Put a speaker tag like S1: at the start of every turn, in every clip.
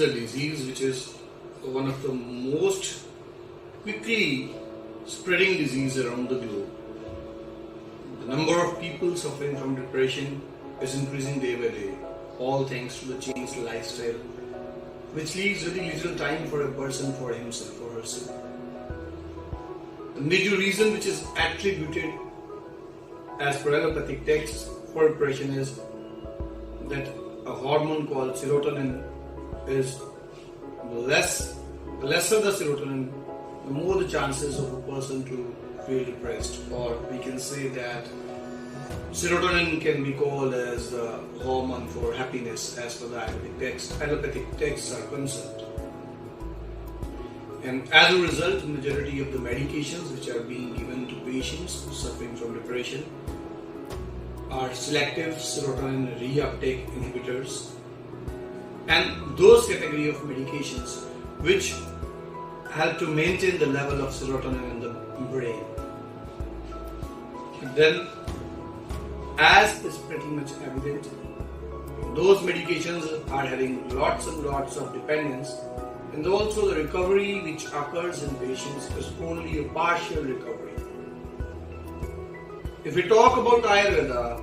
S1: is a disease which is one of the most quickly spreading disease around the globe. The number of people suffering from depression is increasing day by day, all thanks to the changed lifestyle, which leaves very little time for a person for himself or herself. The major reason which is attributed as per allopathic texts for depression is that a hormone called serotonin is lesser the serotonin, the more the chances of a person to feel depressed. Or we can say that serotonin can be called as the hormone for happiness as per the allopathic texts are concerned. And as a result, the majority of the medications which are being given to patients suffering from depression are selective serotonin reuptake inhibitors, and those category of medications which help to maintain the level of serotonin in the brain. Then, as is pretty much evident, those medications are having lots and lots of dependence, and also the recovery which occurs in patients is only a partial recovery. If we talk about Ayurveda,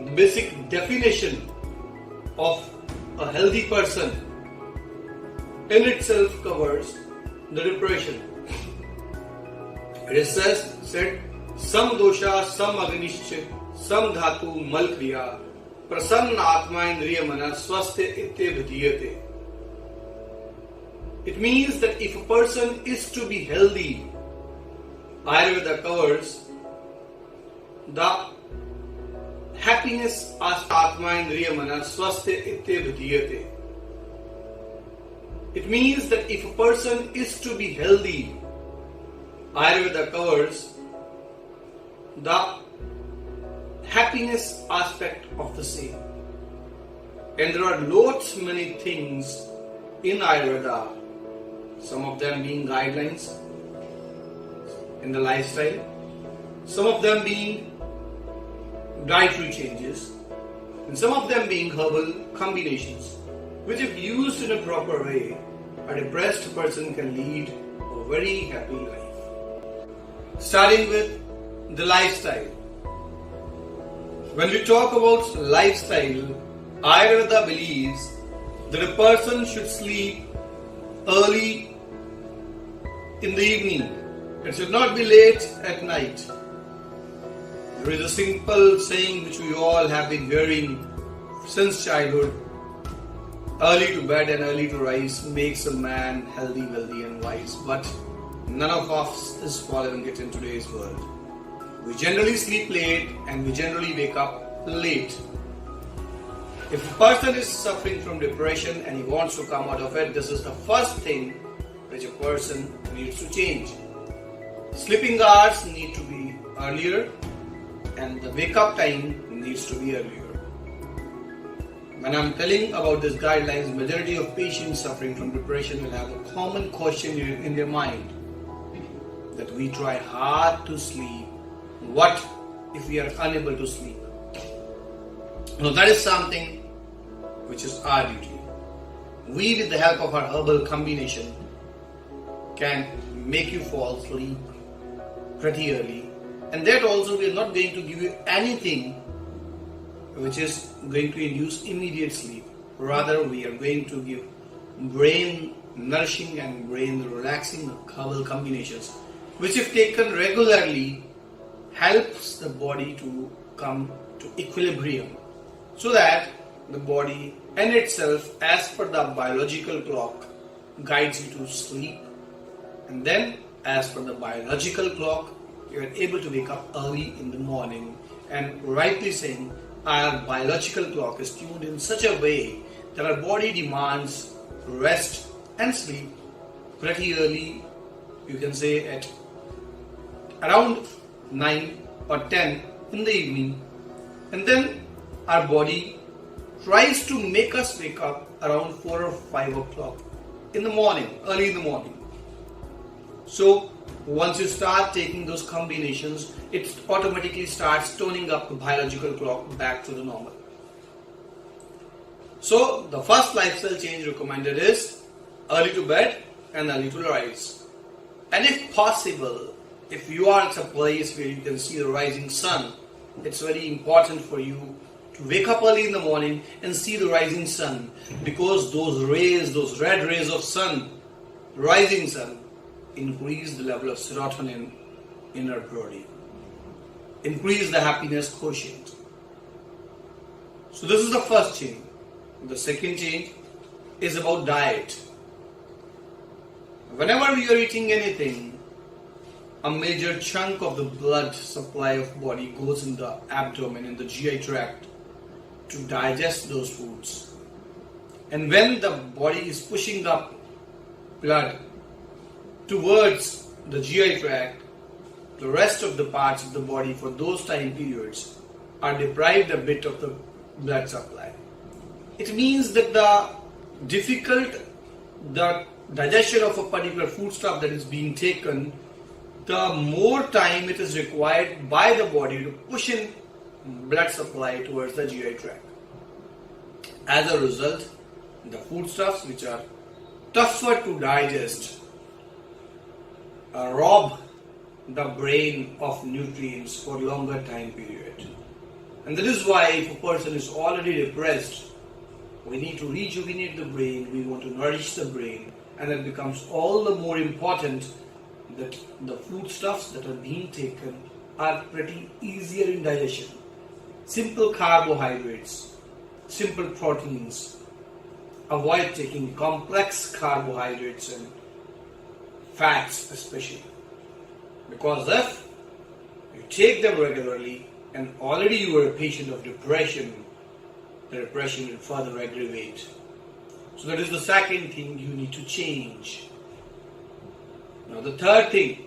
S1: the basic definition of a healthy person in itself covers the depression. It is said, Sam dosha, sam agnishcha, sam dhatu mal kriya, prasanna atma indriya mana swasthe itte vidhyate. It means that if a person is to be healthy, Ayurveda covers the happiness as atma indriya mana swasthe itte vidhyate. It means that if a person is to be healthy, Ayurveda covers the happiness aspect of the same. And there are lots many things in Ayurveda, some of them being guidelines in the lifestyle, some of them being dietary changes, and some of them being herbal combinations, which if used in a proper way, a depressed person can lead a very happy life. Starting with the lifestyle. When we talk about lifestyle, Ayurveda believes that a person should sleep early in the evening. It should not be late at night. There is a simple saying which we all have been hearing since childhood. Early to bed and early to rise makes a man healthy, wealthy and wise. But none of us is following it in today's world. We generally sleep late and we generally wake up late. If a person is suffering from depression and he wants to come out of it, this is the first thing which a person needs to change. Sleeping hours need to be earlier and the wake up time needs to be earlier. When I'm telling about these guidelines, majority of patients suffering from depression will have a common question in their mind, that we try hard to sleep. What if we are unable to sleep? Now that is something which is our duty. We, with the help of our herbal combination, can make you fall asleep pretty early. And that also, we are not going to give you anything which is going to induce immediate sleep. Rather, we are going to give brain nourishing and brain relaxing herbal combinations, which if taken regularly helps the body to come to equilibrium, so that the body in itself, as per the biological clock, guides you to sleep, and then as per the biological clock you are able to wake up early in the morning. And rightly saying, our biological clock is tuned in such a way that our body demands rest and sleep pretty early, you can say at around 9 or 10 in the evening, and then our body tries to make us wake up around 4 or 5 o'clock in the morning, early in the morning. So once you start taking those combinations, it automatically starts toning up the biological clock back to the normal. So the first lifestyle change recommended is early to bed and early to rise. And if possible, if you are at a place where you can see the rising sun, it's very important for you to wake up early in the morning and see the rising sun, because those rays, those red rays of sun, rising sun, increase the level of serotonin in our body, increase the happiness quotient. So this is the first change. The second change is about diet. Whenever we are eating anything, a major chunk of the blood supply of body goes in the abdomen, in the GI tract, to digest those foods. And when the body is pushing up blood towards the GI tract, the rest of the parts of the body for those time periods are deprived a bit of the blood supply. It means that the digestion of a particular foodstuff that is being taken, the more time it is required by the body to push in blood supply towards the GI tract. As a result, the foodstuffs which are tougher to digest rob the brain of nutrients for longer time period. And that is why if a person is already depressed, we need to rejuvenate the brain, we want to nourish the brain, and it becomes all the more important that the foodstuffs that are being taken are pretty easier in digestion. Simple carbohydrates, simple proteins. Avoid taking complex carbohydrates and fats especially. Because if you take them regularly and already you are a patient of depression, the depression will further aggravate. So that is the second thing you need to change. Now the third thing,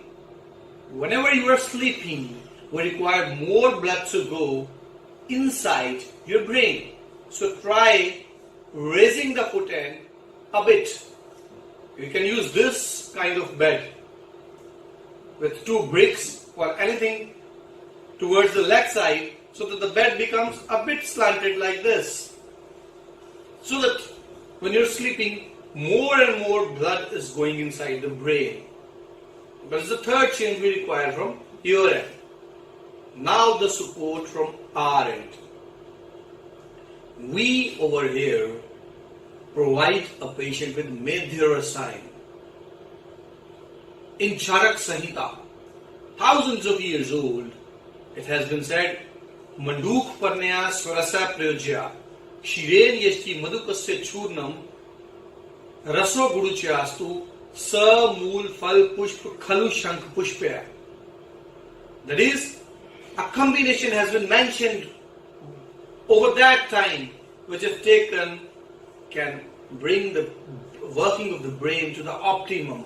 S1: whenever you are sleeping, we require more blood to go inside your brain. So try raising the foot end a bit. You can use this kind of bed with 2 bricks or anything towards the leg side, so that the bed becomes a bit slanted like this. So that when you're sleeping, more and more blood is going inside the brain. That is the third change we require from your end. Now the support from our end. We over here provide a patient with Medhyara sign. In Charak Samhita, thousands of years old, it has been said, Manduk Parnaya Swarasa Prayojya, Shiren Yeshti Madhukasya Churnam, Raso Guruchastu, Sa Mool Fal Pushp Khalu Shank Pushpaya. That is, a combination has been mentioned over that time, which if taken can bring the working of the brain to the optimum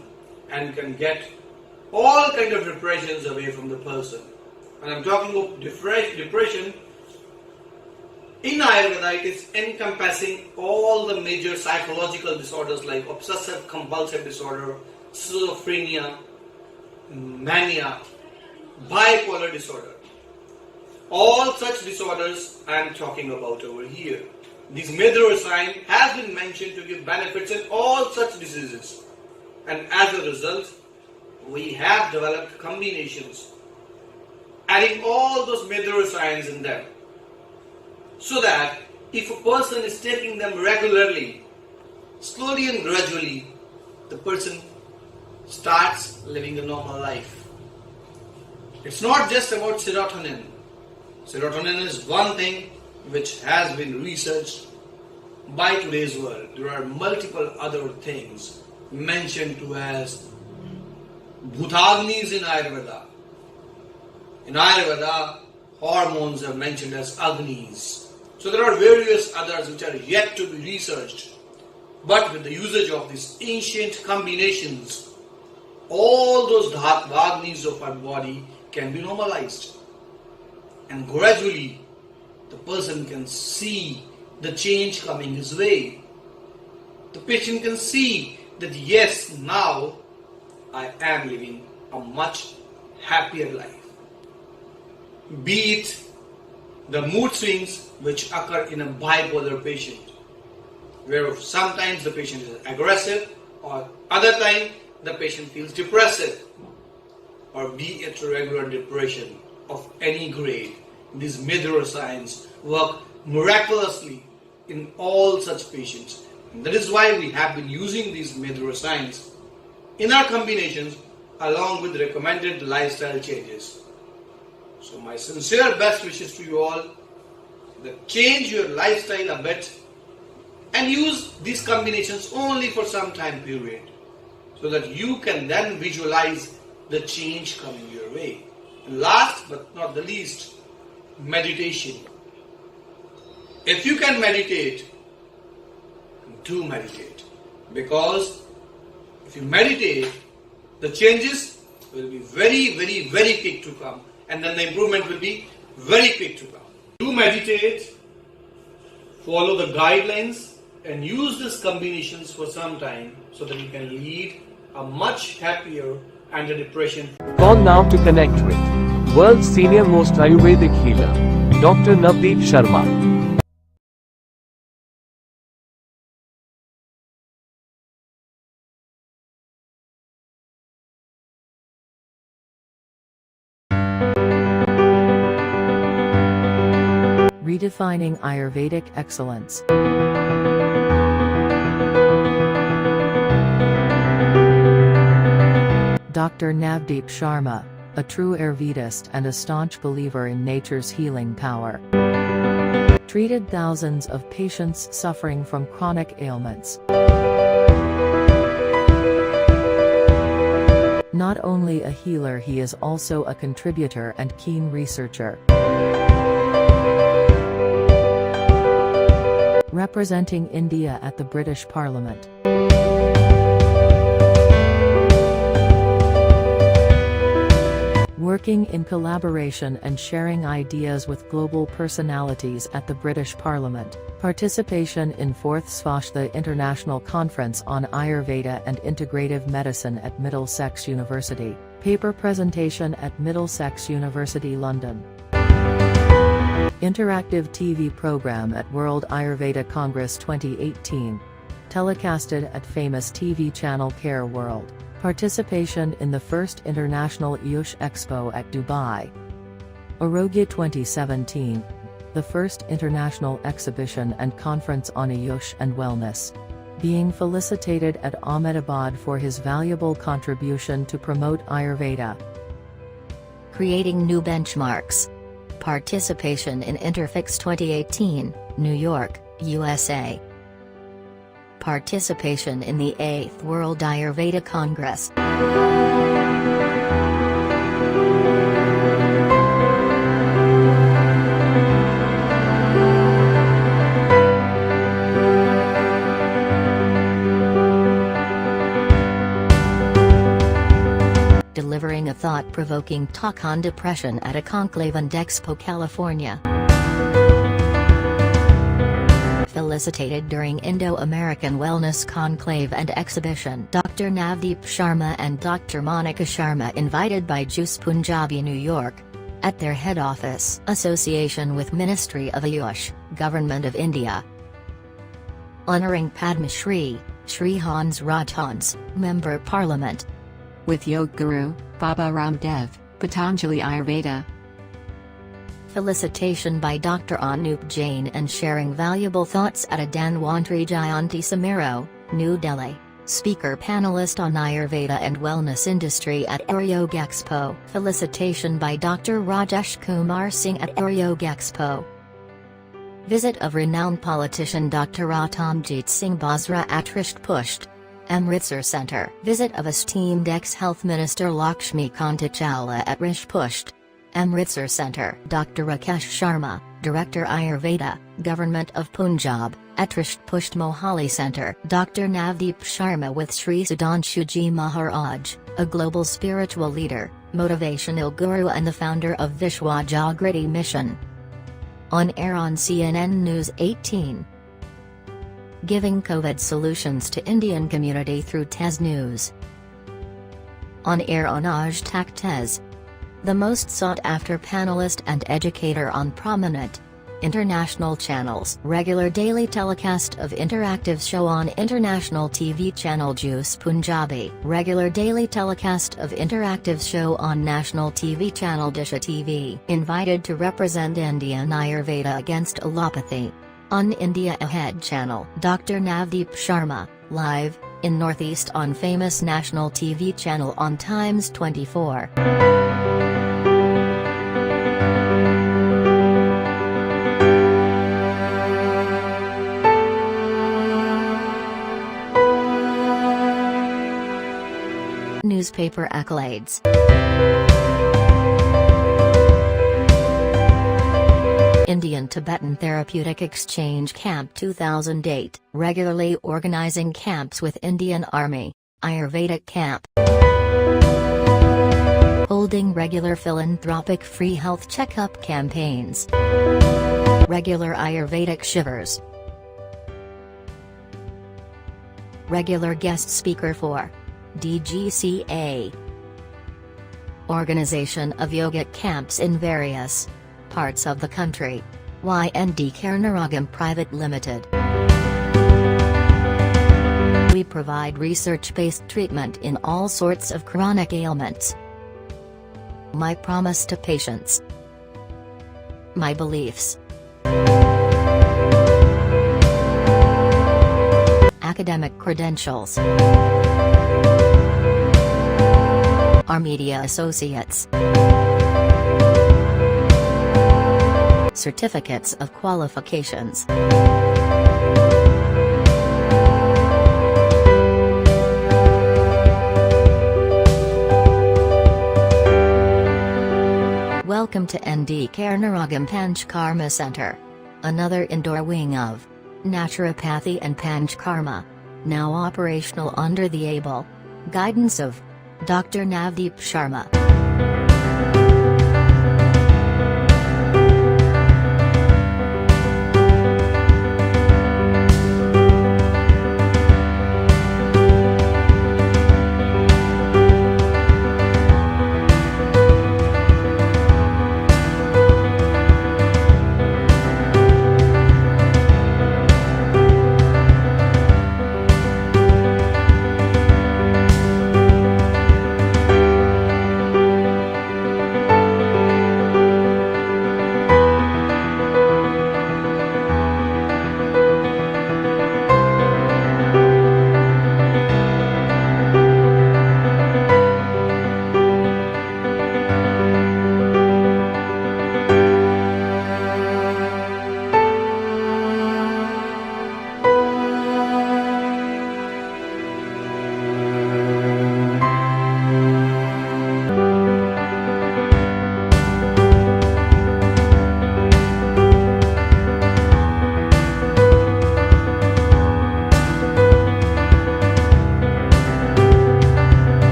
S1: and can get all kind of depressions away from the person. And I'm talking of depression. In Ayurveda, it is encompassing all the major psychological disorders like obsessive compulsive disorder, schizophrenia, mania, bipolar disorder. All such disorders I am talking about over here. This Medhyara sign has been mentioned to give benefits in all such diseases. And as a result, we have developed combinations, adding all those Medhyara signs in them. So that if a person is taking them regularly, slowly and gradually, the person starts living a normal life. It's not just about serotonin. Serotonin is one thing which has been researched by today's world. There are multiple other things mentioned to as Bhutagnis in Ayurveda. In Ayurveda, hormones are mentioned as Agnis. So there are various others which are yet to be researched. But with the usage of these ancient combinations, all those Agnis of our body can be normalized. And gradually, the person can see the change coming his way. The patient can see that yes, now I am living a much happier life. Be it the mood swings which occur in a bipolar patient. where sometimes the patient is aggressive or other time the patient feels depressive, or be it regular depression of any grade. These mirror signs work miraculously in all such patients. And that is why we have been using these mirror signs in our combinations along with recommended lifestyle changes. So my sincere best wishes to you all that change your lifestyle a bit and use these combinations only for some time period so that you can then visualize the change coming your way. And last but not the least, meditation. If you can meditate, do meditate, because if you meditate, the changes will be very, very, very quick to come, and then the improvement will be very quick to come. Do meditate, follow the guidelines, and use these combinations for some time so that you can lead a much happier and a depression.
S2: Call now to connect with world's senior most Ayurvedic healer, Dr. Navdeep Sharma.
S3: Redefining Ayurvedic excellence. Dr. Navdeep Sharma, a true Ayurvedist and a staunch believer in nature's healing power, treated thousands of patients suffering from chronic ailments. Not only a healer, he is also a contributor and keen researcher. Representing India at the British Parliament. Working in collaboration and sharing ideas with global personalities at the British Parliament. Participation in 4th Svashtha International Conference on Ayurveda and Integrative Medicine at Middlesex University. Paper presentation at Middlesex University, London. Interactive TV program at World Ayurveda Congress 2018. Telecasted at famous TV channel Care World. Participation in the first International Ayush Expo at Dubai. Arogya 2017. The first international exhibition and conference on Ayush and wellness. Being felicitated at Ahmedabad for his valuable contribution to promote Ayurveda.
S4: Creating new benchmarks. Participation in Interfix 2018, New York, USA. Participation in the 8th World Ayurveda Congress. Delivering a thought-provoking talk on depression at a conclave in Expo, California. Felicitated during Indo-American Wellness Conclave and Exhibition. Dr. Navdeep Sharma and Dr. Monica Sharma invited by Juice Punjabi, New York. At their head office. Association with Ministry of Ayush, Government of India. Honoring Padma Shri, Shri Hans Ratans, Member Parliament.
S5: With Yoga Guru, Baba Ramdev, Patanjali Ayurveda.
S4: Felicitation by Dr. Anup Jain and sharing valuable thoughts at a Dhanwantri Jayanti Samaro, New Delhi. Speaker panelist on Ayurveda and Wellness Industry at Ayurveda Expo. Felicitation by Dr. Rajesh Kumar Singh at Ayurveda Expo. Visit of renowned politician Dr. Ratamjit Singh Basra at Risht Pusht, Amritsar Centre. Visit of esteemed ex-Health Minister Lakshmi Kanta Chawla at Risht Pusht, Amritsar Centre. Dr. Rakesh Sharma, Director Ayurveda, Government of Punjab, at Risht Pusht Mohali Centre. Dr. Navdeep Sharma with Sri Sudhanshuji Maharaj, a global spiritual leader, motivational guru and the founder of Vishwa Jagriti Mission. On air on CNN News 18. Giving COVID solutions to Indian community through Tez News. On air on Aaj Tak Tez. The most sought after panelist and educator on prominent International channels. Regular daily telecast of interactive show on international TV channel Juice Punjabi. Regular daily telecast of interactive show on national TV channel Disha TV. Invited to represent Indian Ayurveda against allopathy. On India Ahead channel. Dr. Navdeep Sharma, live, in Northeast on famous national TV channel on Times 24. Newspaper accolades. Indian-Tibetan Therapeutic Exchange Camp 2008, regularly organizing camps with Indian Army, Ayurvedic camp. Holding regular philanthropic free health checkup campaigns. Regular Ayurvedic shivers. Regular guest speaker for DGCA. Organization of yogic camps in various parts of the country. YND Karnaragam Private Limited. We provide research-based treatment in all sorts of chronic ailments. My promise to patients. My beliefs. Academic credentials. Our media associates. Certificates of qualifications. Welcome to ND Karnaragam Panchkarma Center. Another indoor wing of Naturopathy and Panchkarma. Now operational under the able guidance of Dr. Navdeep Sharma.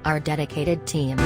S4: Our dedicated team.